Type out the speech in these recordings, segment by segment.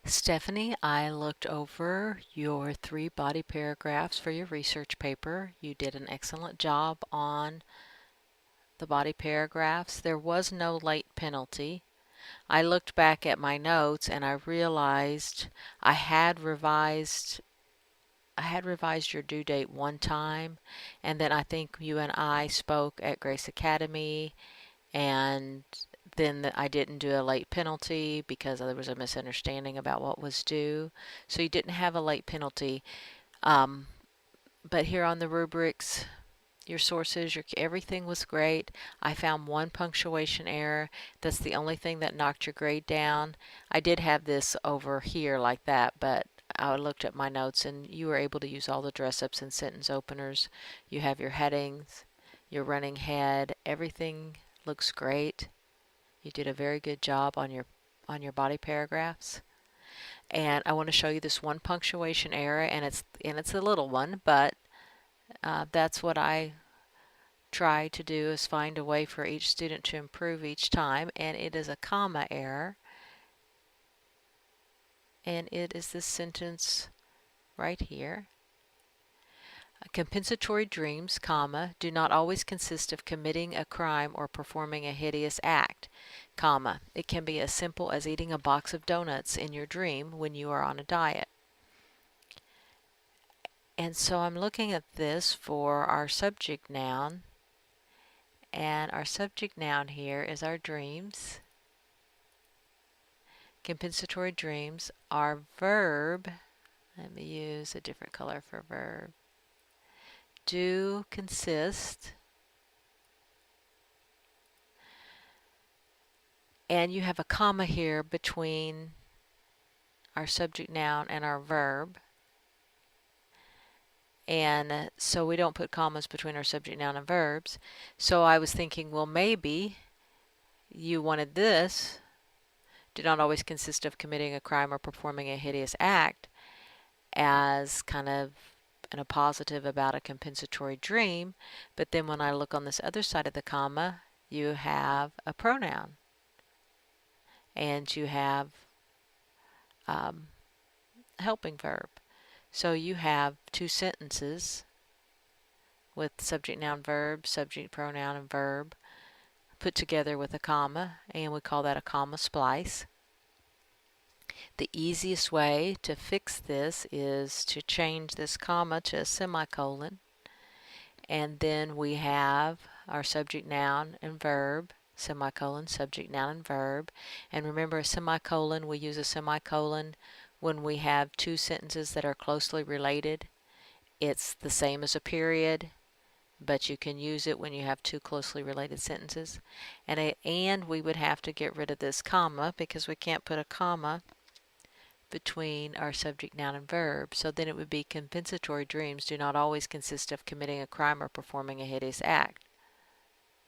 Stephanie, I looked over your 3 body paragraphs for your research paper. You did an excellent job on the body paragraphs. There was no late penalty. I looked back at my notes and I realized I had revised your due date one time, and then I think you and I spoke at Grace Academy, and then I didn't do a late penalty because there was a misunderstanding about what was due. So you didn't have a late penalty. Um, but here on the rubrics, your sources, everything was great. I found one punctuation error. That's the only thing that knocked your grade down. I did have this over here like that, but I looked at my notes and you were able to use all the dress ups and sentence openers. You have your headings, your running head. Everything looks great. You did a very good job on your body paragraphs. And I want to show you this one punctuation error, and it's a little one, but that's what I try to do, is find a way for each student to improve each time, and it is a comma error, and it is this sentence right here. Compensatory dreams, comma, do not always consist of committing a crime or performing a hideous act, comma. It can be as simple as eating a box of donuts in your dream when you are on a diet. And so I'm looking at this for our subject noun, and our subject noun here is our dreams. Compensatory dreams. Our verb, let me use a different color for verb, do consist, and you have a comma here between our subject noun and our verb, and so we don't put commas between our subject noun and verbs. So I was thinking, well, maybe you wanted this, do not always consist of committing a crime or performing a hideous act, as kind of in a positive about a compensatory dream, but then when I look on this other side of the comma, you have a pronoun, and you have helping verb. So you have two sentences with subject, noun, verb, subject, pronoun, and verb put together with a comma, and we call that a comma splice. The easiest way to fix this is to change this comma to a semicolon, and then we have our subject, noun, and verb, semicolon, subject, noun, and verb. And remember, a semicolon, we use a semicolon when we have two sentences that are closely related. It's the same as a period, but you can use it when you have two closely related sentences. And we would have to get rid of this comma because we can't put a comma between our subject, noun, and verb. So then it would be compensatory dreams do not always consist of committing a crime or performing a hideous act,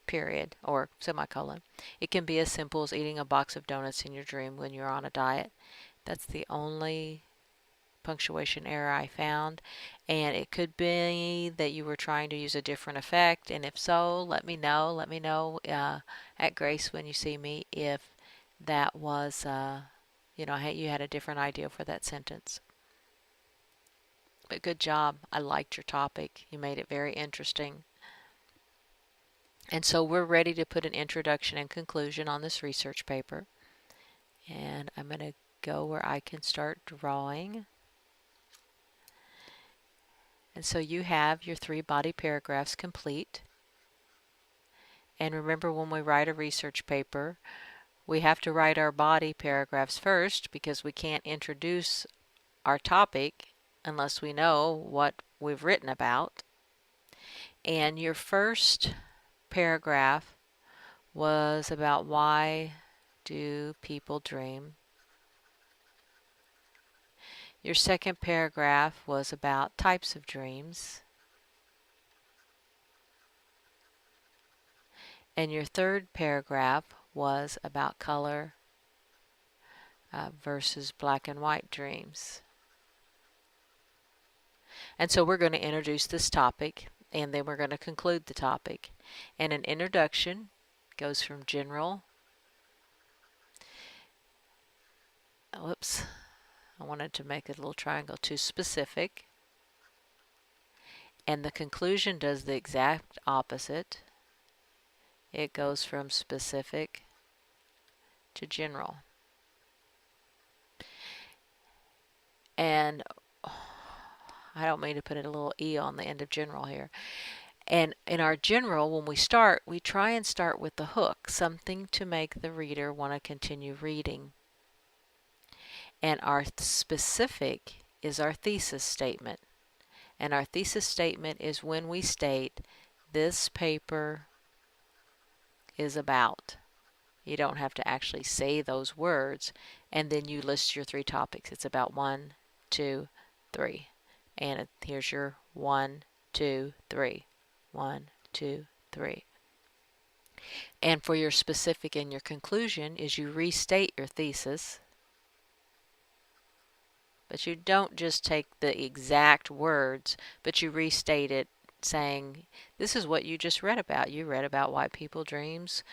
period, or semicolon. It can be as simple as eating a box of donuts in your dream when you're on a diet. That's the only punctuation error I found, and it could be that you were trying to use a different effect, and if so, let me know at Grace when you see me if that was you had a different idea for that sentence. But good job. I liked your topic. You made it very interesting. And so we're ready to put an introduction and conclusion on this research paper, and I'm going to go where I can start drawing. And so you have your 3 body paragraphs complete. And remember, when we write a research paper, we have to write our body paragraphs first because we can't introduce our topic unless we know what we've written about. And your first paragraph was about why do people dream. Your second paragraph was about types of dreams. And your third paragraph was about color versus black and white dreams. And so we're going to introduce this topic, and then we're going to conclude the topic. And an introduction goes from general, wanted to make a little triangle, to specific. And the conclusion does the exact opposite. It goes from specific to general. And I don't mean to put a little E on the end of general here. And in our general, when we start, we try and start with the hook, something to make the reader want to continue reading. And our specific is our thesis statement. And our thesis statement is when we state, this paper is about. You don't have to actually say those words, and then you list your 3 topics. It's about 1, 2, 3. And here's your 1, 2, 3. 1, 2, 3. And for your specific and your conclusion is you restate your thesis, but you don't just take the exact words, but you restate it saying, this is what you just read about. You read about white people dreams,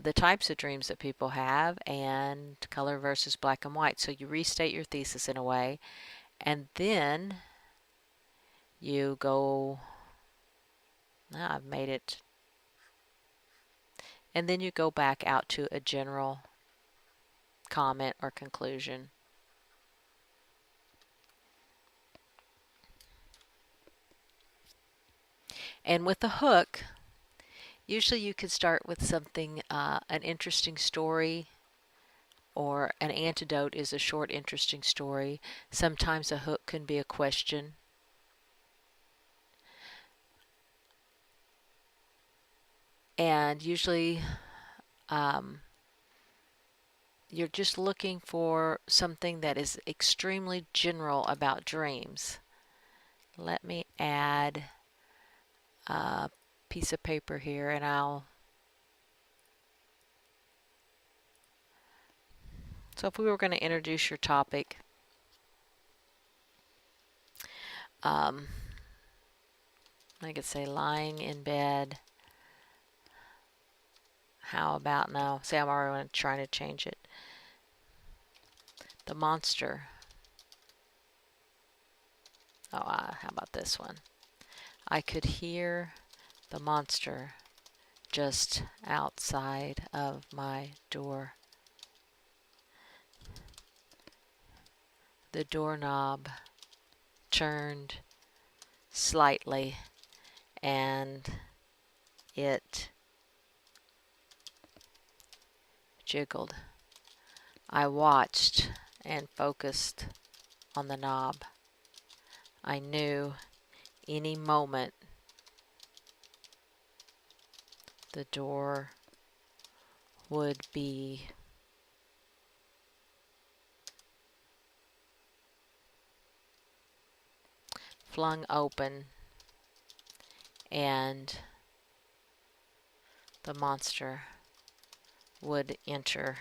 the types of dreams that people have, and color versus black and white. So you restate your thesis in a way, and then you go, I've made it, and then you go back out to a general comment or conclusion. And with the hook, usually you could start with something, an interesting story, or an antidote is a short, interesting story. Sometimes a hook can be a question. And usually you're just looking for something that is extremely general about dreams. Let me add a piece of paper here, and so if we were going to introduce your topic, I could say lying in bed. How about now? See, I'm already trying to change it. The monster. Oh, how about this one? I could hear the monster just outside of my door. The doorknob turned slightly and it jiggled. I watched and focused on the knob. I knew any moment the door would be flung open and the monster would enter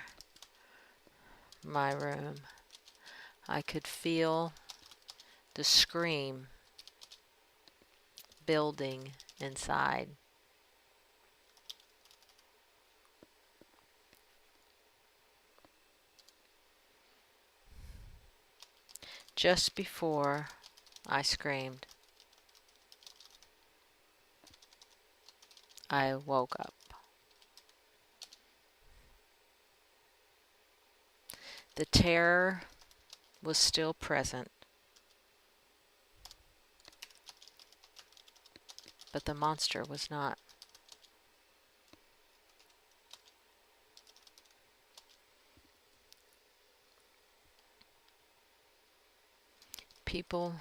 my room. I could feel the scream building inside. Just before I screamed, I woke up. The terror was still present, but the monster was not. People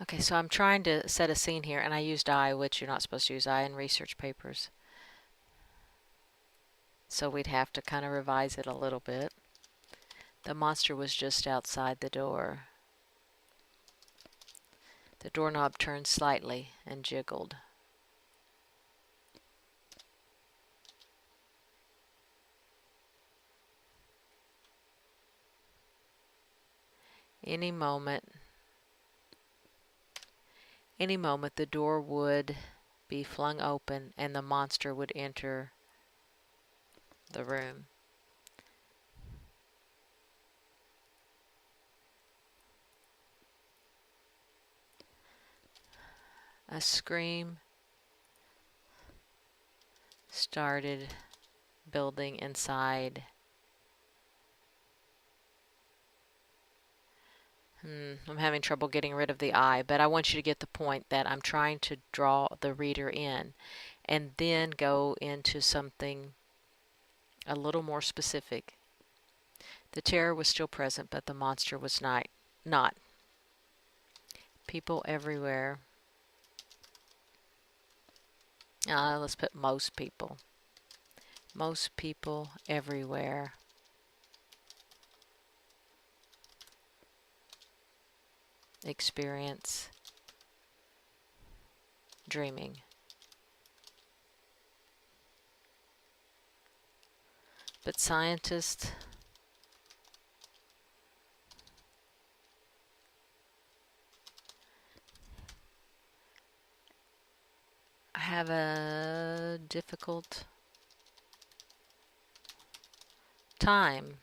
Okay, so I'm trying to set a scene here, and I used I, which you're not supposed to use I in research papers. So we'd have to kind of revise it a little bit. The monster was just outside the door. The doorknob turned slightly and jiggled. Any moment the door would be flung open and the monster would enter the room. A scream started building inside. I'm having trouble getting rid of the I, but I want you to get the point that I'm trying to draw the reader in and then go into something a little more specific. The terror was still present, but the monster was not. People everywhere. Let's put most people. Most people everywhere experience dreaming. But scientists have a difficult time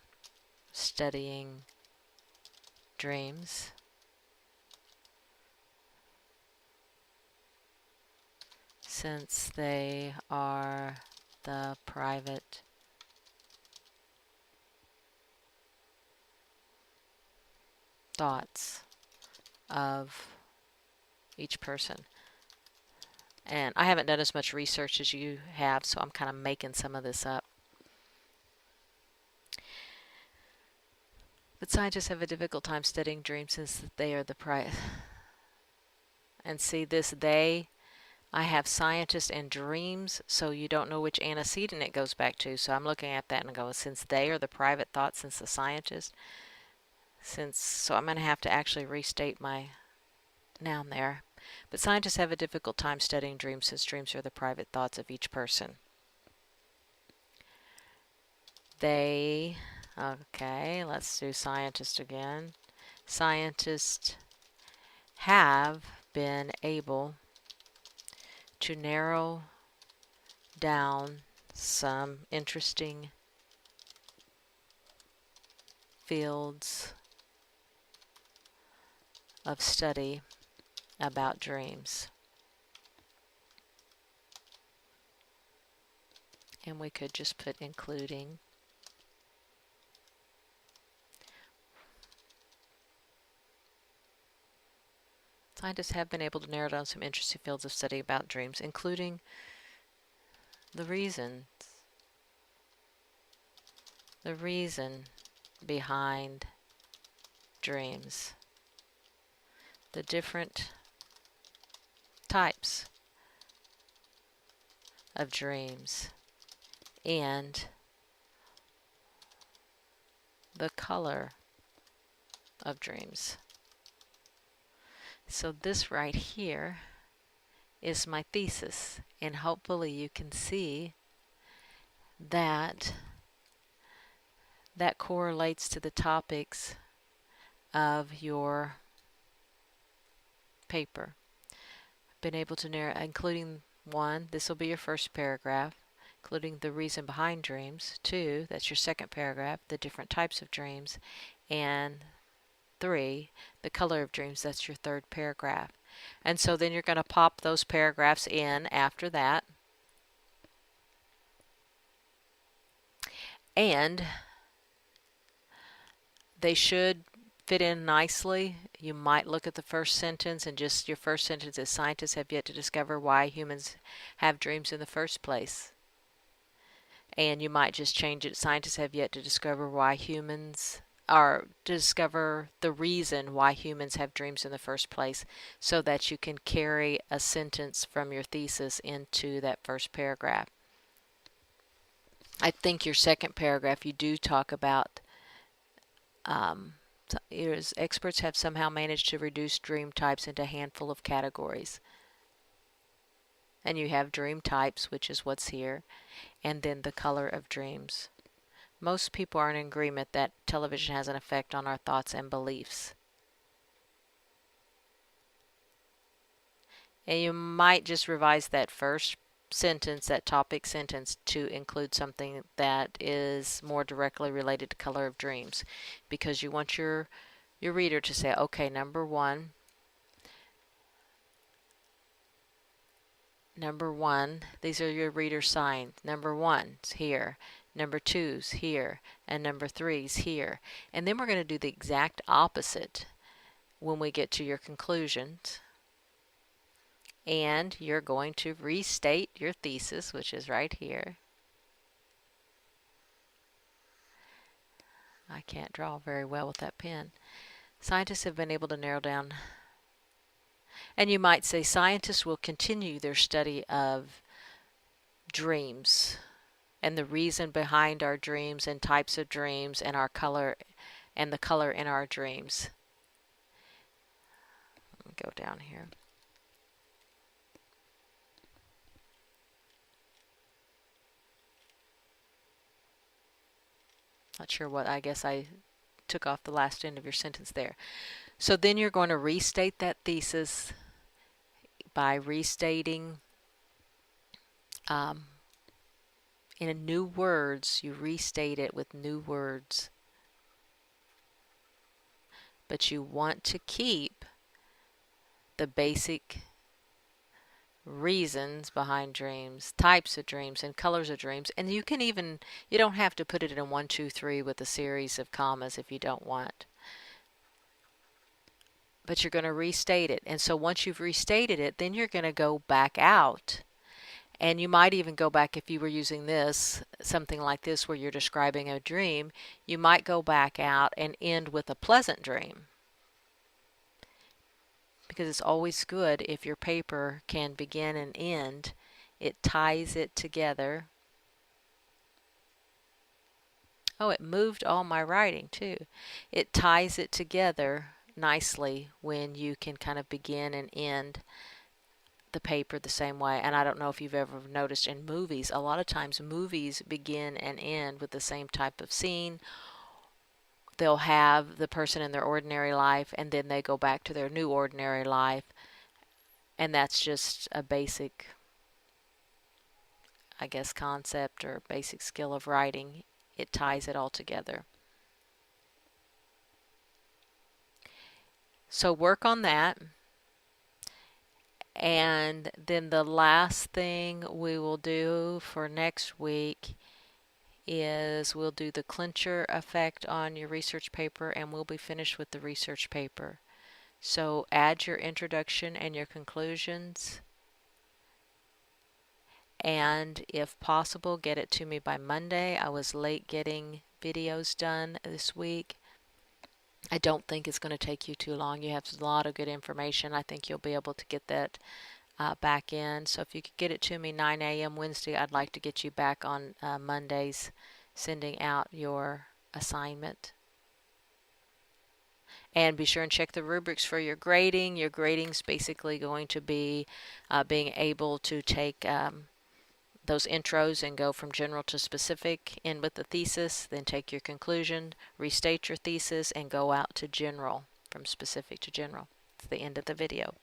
studying dreams since they are the private thoughts of each person. And I haven't done as much research as you have, so I'm kind of making some of this up. But scientists have a difficult time studying dreams since they are the private. And see this they, I have scientists and dreams, so you don't know which antecedent it goes back to. So I'm looking at that and going, since they are the private thought, since the scientist, so I'm going to have to actually restate my noun there. But scientists have a difficult time studying dreams since dreams are the private thoughts of each person. They, okay, let's do scientists again. Scientists have been able to narrow down some interesting fields of study about dreams. And we could just put including. Scientists have been able to narrow down some interesting fields of study about dreams, including the reason behind dreams, the different types of dreams, and the color of dreams. So this right here is my thesis, and hopefully you can see that that correlates to the topics of your paper. Been able to narrow, including 1, this will be your first paragraph, including the reason behind dreams. 2, that's your second paragraph, the different types of dreams. And 3, the color of dreams, that's your third paragraph. And so then you're going to pop those paragraphs in after that. And they should fit in nicely. You might look at the first sentence and just your first sentence is scientists have yet to discover why humans have dreams in the first place. And you might just change it, scientists have yet to discover why humans or discover the reason why humans have dreams in the first place, so that you can carry a sentence from your thesis into that first paragraph. I think your second paragraph you do talk about experts have somehow managed to reduce dream types into a handful of categories. And you have dream types, which is what's here, and then the color of dreams. Most people are in agreement that television has an effect on our thoughts and beliefs. And you might just revise that first sentence, that topic sentence, to include something that is more directly related to Color of Dreams, because you want your reader to say, okay, number one, these are your reader signs. Number one's here, number two's here, and number three's here. And then we're going to do the exact opposite when we get to your conclusions. And you're going to restate your thesis, which is right here. I can't draw very well with that pen. Scientists have been able to narrow down, and you might say scientists will continue their study of dreams and the reason behind our dreams and types of dreams and our color and the color in our dreams. Let me go down here. Not sure what, I guess I took off the last end of your sentence there. So then you're going to restate that thesis by restating in new words. You restate it with new words. But you want to keep the basic reasons behind dreams, types of dreams, and colors of dreams. And you can even, you don't have to put it in 1, 2, 3 with a series of commas if you don't want. But you're going to restate it. And so once you've restated it, then you're going to go back out. And you might even go back, if you were using this, something like this where you're describing a dream, you might go back out and end with a pleasant dream. Because it's always good if your paper can begin and end. It ties it together. Oh, it moved all my writing too. It ties it together nicely when you can kind of begin and end the paper the same way. And I don't know if you've ever noticed in movies, a lot of times movies begin and end with the same type of scene. They'll have the person in their ordinary life, and then they go back to their new ordinary life. And that's just a basic, I guess, concept or basic skill of writing. It ties it all together. So work on that. And then the last thing we will do for next week is we'll do the clincher effect on your research paper, and we'll be finished with the research paper. So add your introduction and your conclusions, and if possible, get it to me by Monday. I was late getting videos done this week. I don't think it's going to take you too long. You have a lot of good information. I think you'll be able to get that back in. So if you could get it to me 9 a.m. Wednesday, I'd like to get you back on Mondays sending out your assignment. And be sure and check the rubrics for your grading. Your grading's basically going to be being able to take those intros and go from general to specific, end with the thesis, then take your conclusion, restate your thesis, and go out to general, from specific to general. It's the end of the video.